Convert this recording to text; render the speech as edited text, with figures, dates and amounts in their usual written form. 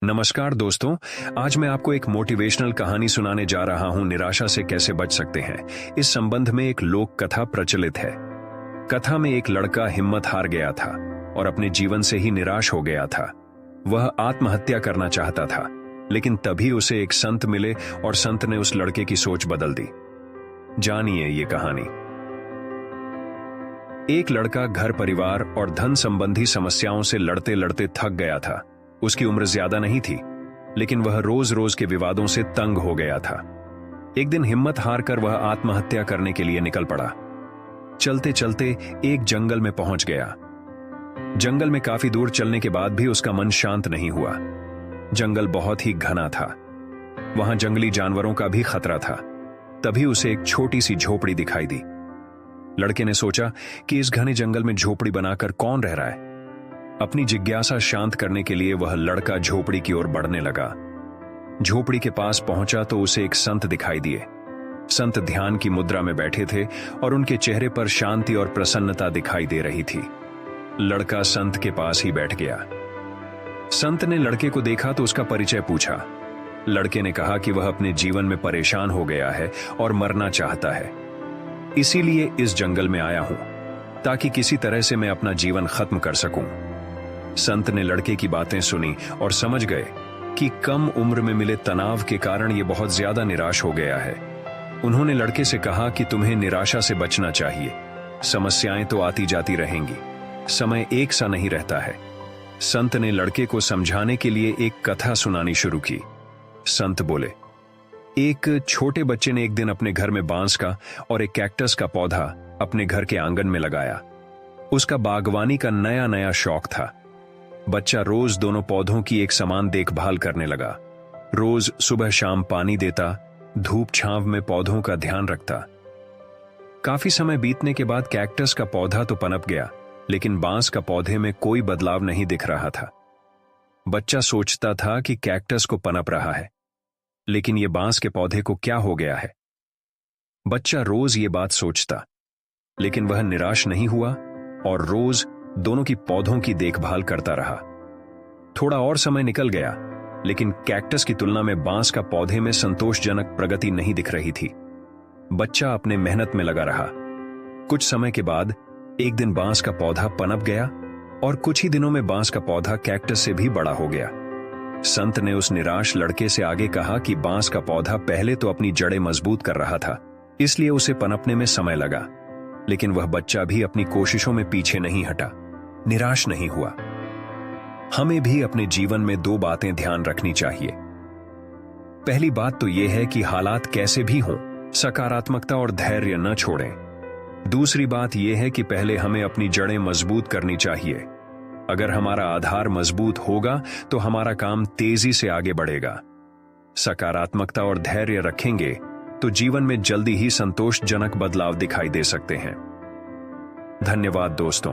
नमस्कार दोस्तों। आज मैं आपको एक मोटिवेशनल कहानी सुनाने जा रहा हूं, निराशा से कैसे बच सकते हैं। इस संबंध में एक लोक कथा प्रचलित है। कथा में एक लड़का हिम्मत हार गया था और अपने जीवन से ही निराश हो गया था। वह आत्महत्या करना चाहता था, लेकिन तभी उसे एक संत मिले और संत ने उस लड़के की सोच बदल दी। जानिए ये कहानी। एक लड़का घर परिवार और धन संबंधी समस्याओं से लड़ते लड़ते थक गया था। उसकी उम्र ज्यादा नहीं थी, लेकिन वह रोज रोज के विवादों से तंग हो गया था। एक दिन हिम्मत हारकर वह आत्महत्या करने के लिए निकल पड़ा। चलते चलते एक जंगल में पहुंच गया। जंगल में काफी दूर चलने के बाद भी उसका मन शांत नहीं हुआ। जंगल बहुत ही घना था, वहां जंगली जानवरों का भी खतरा था। तभी उसे एक छोटी सी झोपड़ी दिखाई दी। लड़के ने सोचा कि इस घने जंगल में झोपड़ी बनाकर कौन रह रहा है। अपनी जिज्ञासा शांत करने के लिए वह लड़का झोपड़ी की ओर बढ़ने लगा। झोपड़ी के पास पहुंचा तो उसे एक संत दिखाई दिए। संत ध्यान की मुद्रा में बैठे थे और उनके चेहरे पर शांति और प्रसन्नता दिखाई दे रही थी। लड़का संत के पास ही बैठ गया। संत ने लड़के को देखा तो उसका परिचय पूछा। लड़के ने कहा कि वह अपने जीवन में परेशान हो गया है और मरना चाहता है, इसीलिए इस जंगल में आया हूं ताकि किसी तरह से मैं अपना जीवन खत्म कर सकूं। संत ने लड़के की बातें सुनी और समझ गए कि कम उम्र में मिले तनाव के कारण यह बहुत ज्यादा निराश हो गया है। उन्होंने लड़के से कहा कि तुम्हें निराशा से बचना चाहिए। समस्याएं तो आती जाती रहेंगी, समय एक सा नहीं रहता है। संत ने लड़के को समझाने के लिए एक कथा सुनानी शुरू की। संत बोले, एक छोटे बच्चे ने एक दिन अपने घर में बांस का और एक कैक्टस का पौधा अपने घर के आंगन में लगाया। उसका बागवानी का नया नया शौक था। बच्चा रोज दोनों पौधों की एक समान देखभाल करने लगा। रोज सुबह शाम पानी देता, धूप छांव में पौधों का ध्यान रखता। काफी समय बीतने के बाद कैक्टस का पौधा तो पनप गया, लेकिन बांस का पौधे में कोई बदलाव नहीं दिख रहा था। बच्चा सोचता था कि कैक्टस को पनप रहा है, लेकिन यह बांस के पौधे को क्या हो गया है। बच्चा रोज ये बात सोचता, लेकिन वह निराश नहीं हुआ और रोज दोनों की पौधों की देखभाल करता रहा। थोड़ा और समय निकल गया, लेकिन कैक्टस की तुलना में बांस का पौधे में संतोषजनक प्रगति नहीं दिख रही थी। बच्चा अपने मेहनत में लगा रहा। कुछ समय के बाद एक दिन बांस का पौधा पनप गया और कुछ ही दिनों में बांस का पौधा कैक्टस से भी बड़ा हो गया। संत ने उस निराश लड़के से आगे कहा कि बांस का पौधा पहले तो अपनी जड़ें मजबूत कर रहा था, इसलिए उसे पनपने में समय लगा, लेकिन वह बच्चा भी अपनी कोशिशों में पीछे नहीं हटा, निराश नहीं हुआ। हमें भी अपने जीवन में दो बातें ध्यान रखनी चाहिए। पहली बात तो यह है कि हालात कैसे भी हों, सकारात्मकता और धैर्य न छोड़ें। दूसरी बात यह है कि पहले हमें अपनी जड़ें मजबूत करनी चाहिए। अगर हमारा आधार मजबूत होगा तो हमारा काम तेजी से आगे बढ़ेगा। सकारात्मकता और धैर्य रखेंगे तो जीवन में जल्दी ही संतोषजनक बदलाव दिखाई दे सकते हैं। धन्यवाद दोस्तों।